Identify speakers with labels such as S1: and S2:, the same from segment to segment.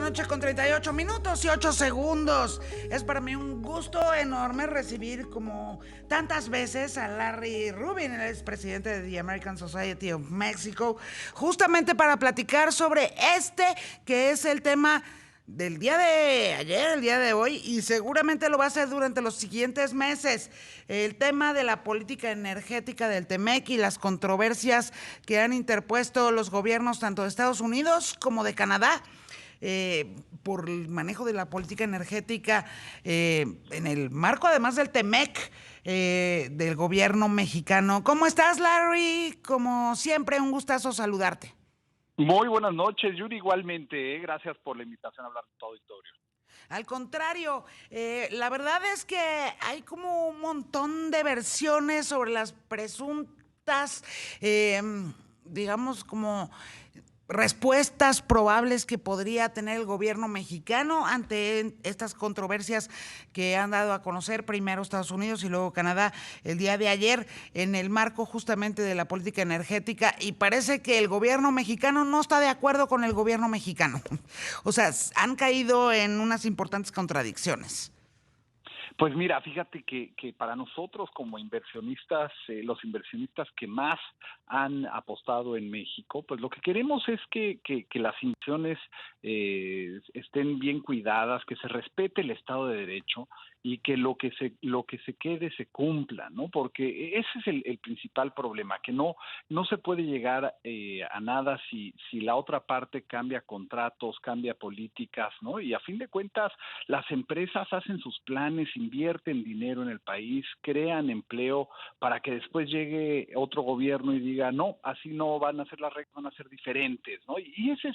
S1: noche con 38 minutos y 8 segundos. Es para mí un gusto enorme recibir, como tantas veces, a Larry Rubin, el expresidente de The American Society of Mexico, justamente para platicar sobre que es el tema del día de ayer, el día de hoy, y seguramente lo va a hacer durante los siguientes meses. El tema de la política energética del TEMEC y las controversias que han interpuesto los gobiernos tanto de Estados Unidos como de Canadá, por el manejo de la política energética, en el marco además del TEMEC, del gobierno mexicano. ¿Cómo estás, Larry? Como siempre, un gustazo saludarte.
S2: Muy buenas noches, Yuri, igualmente, gracias por la invitación a hablar de tu auditorio.
S1: Al contrario, la verdad es que hay como un montón de versiones sobre las presuntas, digamos, como respuestas probables que podría tener el gobierno mexicano ante estas controversias que han dado a conocer primero Estados Unidos y luego Canadá el día de ayer en el marco justamente de la política energética, y parece que el gobierno mexicano no está de acuerdo con el gobierno mexicano. O sea, han caído en unas importantes contradicciones.
S2: Pues mira, fíjate que para nosotros como inversionistas, los inversionistas que más han apostado en México, pues lo que queremos es que las inversiones estén bien cuidadas, que se respete el Estado de Derecho y que lo que se quede se cumpla, ¿no? Porque ese es el principal problema, que no se puede llegar a nada si la otra parte cambia contratos, cambia políticas, ¿no? Y a fin de cuentas, las empresas hacen sus planes, invierten dinero en el país, crean empleo para que después llegue otro gobierno y diga, no, así no van a ser las reglas, van a ser diferentes, ¿no? Y ese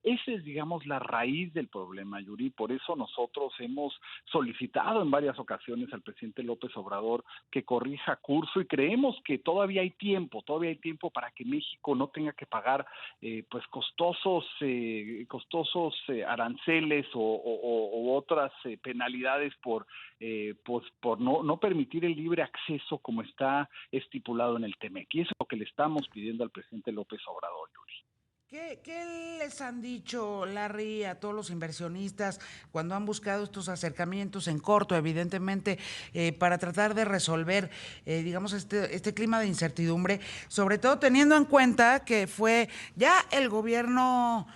S2: es, digamos, la raíz del problema, Yuri. Por eso nosotros hemos solicitado en varias ocasiones al presidente López Obrador que corrija curso, y creemos que todavía hay tiempo para que México no tenga que pagar pues costosos aranceles o otras penalidades por no permitir el libre acceso como está estipulado en el TEMEC. Y eso es lo que le estamos pidiendo al presidente López Obrador, Yuri.
S1: ¿Qué les han dicho, Larry, a todos los inversionistas cuando han buscado estos acercamientos en corto, evidentemente, para tratar de resolver, digamos, este clima de incertidumbre, sobre todo teniendo en cuenta que fue ya el gobierno,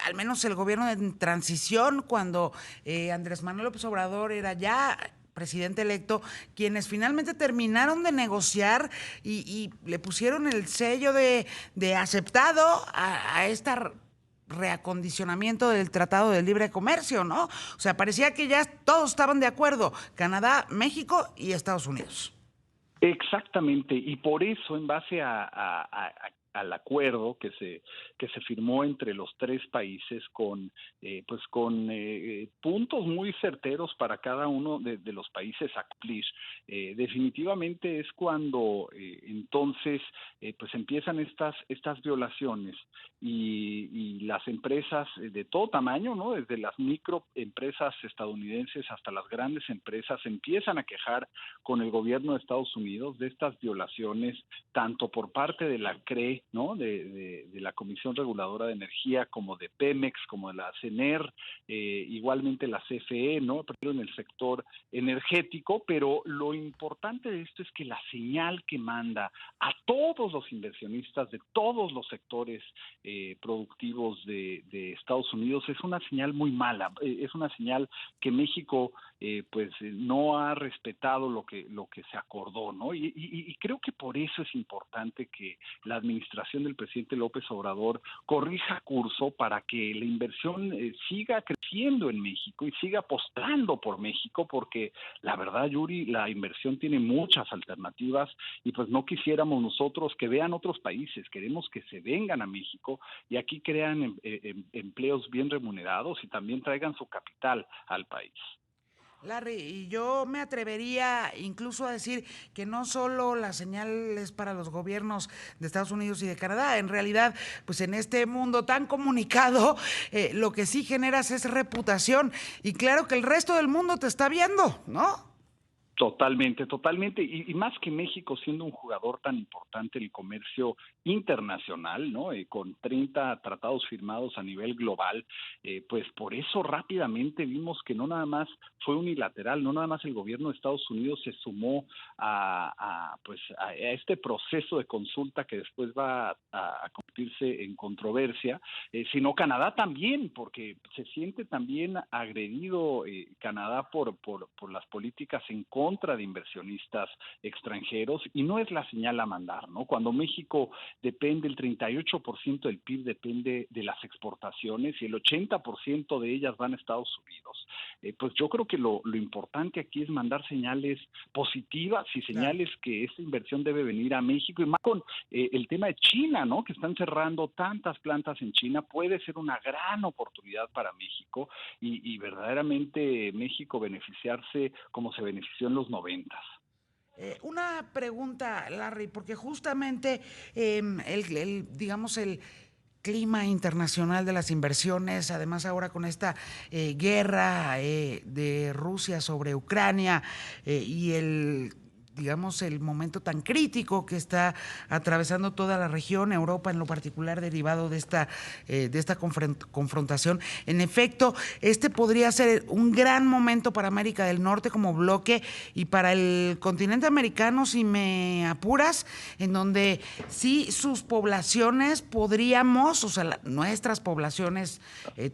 S1: al menos el gobierno de transición, cuando Andrés Manuel López Obrador era ya presidente electo, quienes finalmente terminaron de negociar y le pusieron el sello de aceptado a esta reacondicionamiento del Tratado de Libre Comercio, ¿no? O sea, parecía que ya todos estaban de acuerdo, Canadá, México y Estados Unidos.
S2: Exactamente, y por eso, en base al acuerdo que se firmó entre los tres países con puntos muy certeros para cada uno de los países a cumplir, definitivamente es cuando entonces pues empiezan estas violaciones y las empresas de todo tamaño, ¿no? Desde las microempresas estadounidenses hasta las grandes empresas empiezan a quejar con el gobierno de Estados Unidos de estas violaciones, tanto por parte de la CRE, ¿no? de la Comisión Reguladora de Energía, como de Pemex, como de la CNER, igualmente la CFE, ¿no? Pero en el sector energético. Pero lo importante de esto es que la señal que manda a todos los inversionistas de todos los sectores productivos de Estados Unidos es una señal muy mala, es una señal que México no ha respetado lo que se acordó, ¿no? Y creo que por eso es importante que la administración del presidente López Obrador corrija curso para que la inversión siga creciendo en México y siga apostando por México, porque la verdad, Yuri, la inversión tiene muchas alternativas y pues no quisiéramos nosotros que vean otros países, queremos que se vengan a México y aquí crean empleos bien remunerados y también traigan su capital al país.
S1: Larry, y yo me atrevería incluso a decir que no solo la señal es para los gobiernos de Estados Unidos y de Canadá. En realidad, pues en este mundo tan comunicado, lo que sí generas es reputación, y claro que el resto del mundo te está viendo, ¿no?
S2: Totalmente, totalmente. Y más que México siendo un jugador tan importante en el comercio internacional, ¿no? Con 30 tratados firmados a nivel global, pues por eso rápidamente vimos que no nada más fue unilateral, no nada más el gobierno de Estados Unidos se sumó pues a este proceso de consulta que después va a convertirse en controversia, sino Canadá también, porque se siente también agredido Canadá por las políticas en contra de inversionistas extranjeros, y no es la señal a mandar, ¿no? Cuando México depende, el 38% del PIB depende de las exportaciones y el 80% de ellas van a Estados Unidos. Pues yo creo que lo importante aquí es mandar señales positivas y
S1: Claro.
S2: señales que esta inversión debe venir a México, y más con el tema de China, ¿no? Que están cerrando tantas plantas en China, puede ser una gran oportunidad para México y verdaderamente México beneficiarse como se benefició en los 90.
S1: Una pregunta, Larry, porque justamente digamos, el clima internacional de las inversiones, además ahora con esta guerra de Rusia sobre Ucrania y digamos, el momento tan crítico que está atravesando toda la región, Europa en lo particular, derivado de esta confrontación. En efecto, este podría ser un gran momento para América del Norte como bloque y para el continente americano, si me apuras, en donde sí sus poblaciones podríamos, o sea, nuestras poblaciones,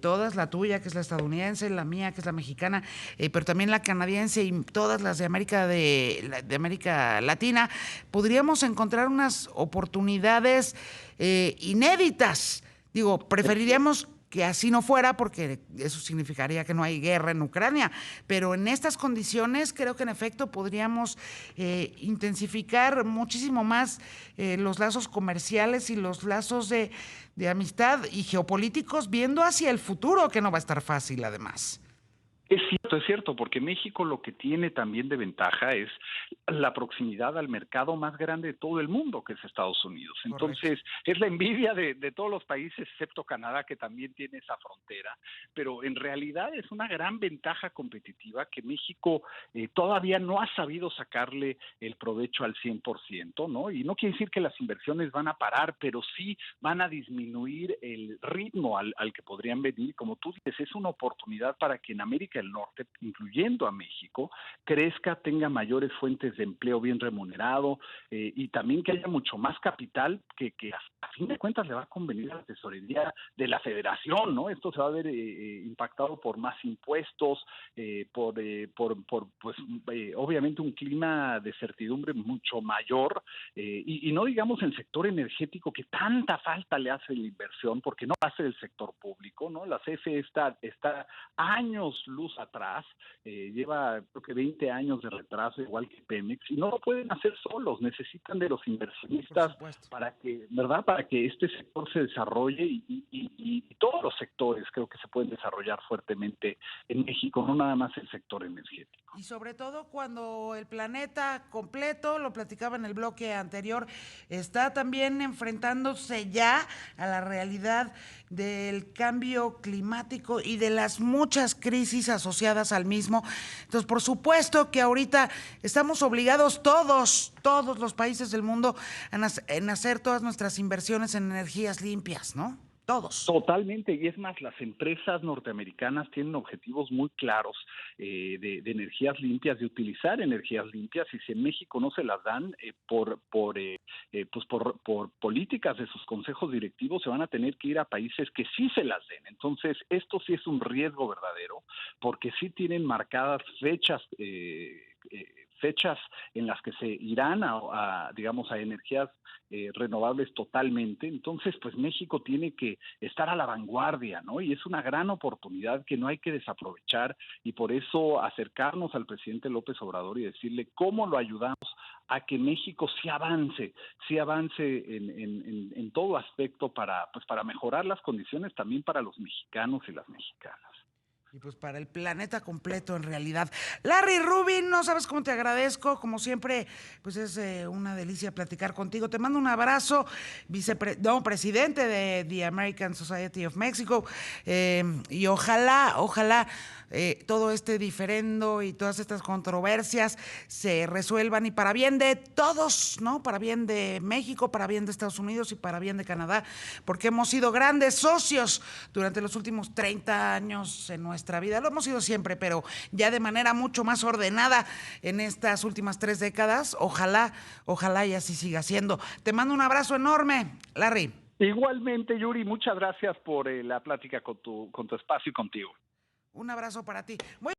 S1: todas, la tuya, que es la estadounidense, la mía, que es la mexicana, pero también la canadiense y todas las de América Latina, podríamos encontrar unas oportunidades inéditas. Digo, preferiríamos que así no fuera, porque eso significaría que no hay guerra en Ucrania, pero en estas condiciones creo que en efecto podríamos intensificar muchísimo más los lazos comerciales y los lazos de amistad y geopolíticos, viendo hacia el futuro, que no va a estar fácil además.
S2: Es cierto, porque México lo que tiene también de ventaja es la proximidad al mercado más grande de todo el mundo, que es Estados Unidos.
S1: Correcto.
S2: Entonces, es la envidia de todos los países, excepto Canadá, que también tiene esa frontera. Pero en realidad es una gran ventaja competitiva que México todavía no ha sabido sacarle el provecho al 100%, ¿no? Y no quiere decir que las inversiones van a parar, pero sí van a disminuir el ritmo al que podrían venir. Como tú dices, es una oportunidad para que en América del Norte, incluyendo a México, crezca, tenga mayores fuentes de empleo bien remunerado y también que haya mucho más capital que a fin de cuentas le va a convenir a la tesorería de la federación, ¿no? Esto se va a ver impactado por más impuestos, pues obviamente un clima de certidumbre mucho mayor y no digamos el sector energético que tanta falta le hace la inversión, porque no hace el sector público, ¿no? La CFE está años luz atrás, lleva creo que 20 años de retraso, igual que Pemex, y no lo pueden hacer solos, necesitan de los
S1: Por
S2: inversionistas
S1: supuesto.
S2: para que, ¿verdad? Para que este sector se desarrolle y todos los sectores creo que se pueden desarrollar fuertemente en México, no nada más el sector energético.
S1: Y sobre todo cuando el planeta completo, lo platicaba en el bloque anterior, está también enfrentándose ya a la realidad del cambio climático y de las muchas crisis asociadas al mismo. Entonces, por supuesto que ahorita estamos obligados todos los países del mundo en hacer todas nuestras inversiones en energías limpias, ¿no? Todos.
S2: Totalmente, y es más, las empresas norteamericanas tienen objetivos muy claros de energías limpias, de utilizar energías limpias, y si en México no se las dan por políticas de sus consejos directivos, se van a tener que ir a países que sí se las den. Entonces, esto sí es un riesgo verdadero, porque sí tienen marcadas fechas en las que se irán digamos, a energías renovables totalmente. Entonces, pues México tiene que estar a la vanguardia, ¿no? Y es una gran oportunidad que no hay que desaprovechar, y por eso acercarnos al presidente López Obrador y decirle cómo lo ayudamos a que México sí avance en todo aspecto para mejorar las condiciones también para los mexicanos y las mexicanas.
S1: Y pues para el planeta completo en realidad. Larry Rubin, no sabes cómo te agradezco, como siempre, pues es una delicia platicar contigo. Te mando un abrazo, presidente de The American Society of Mexico, y ojalá todo este diferendo y todas estas controversias se resuelvan y para bien de todos, ¿no? Para bien de México, para bien de Estados Unidos y para bien de Canadá, porque hemos sido grandes socios durante los últimos 30 años en nuestra vida. Lo hemos sido siempre, pero ya de manera mucho más ordenada en estas últimas 3 décadas. Ojalá y así siga siendo. Te mando un abrazo enorme, Larry.
S2: Igualmente, Yuri, muchas gracias por la plática con tu espacio y contigo.
S1: Un abrazo para ti. Muy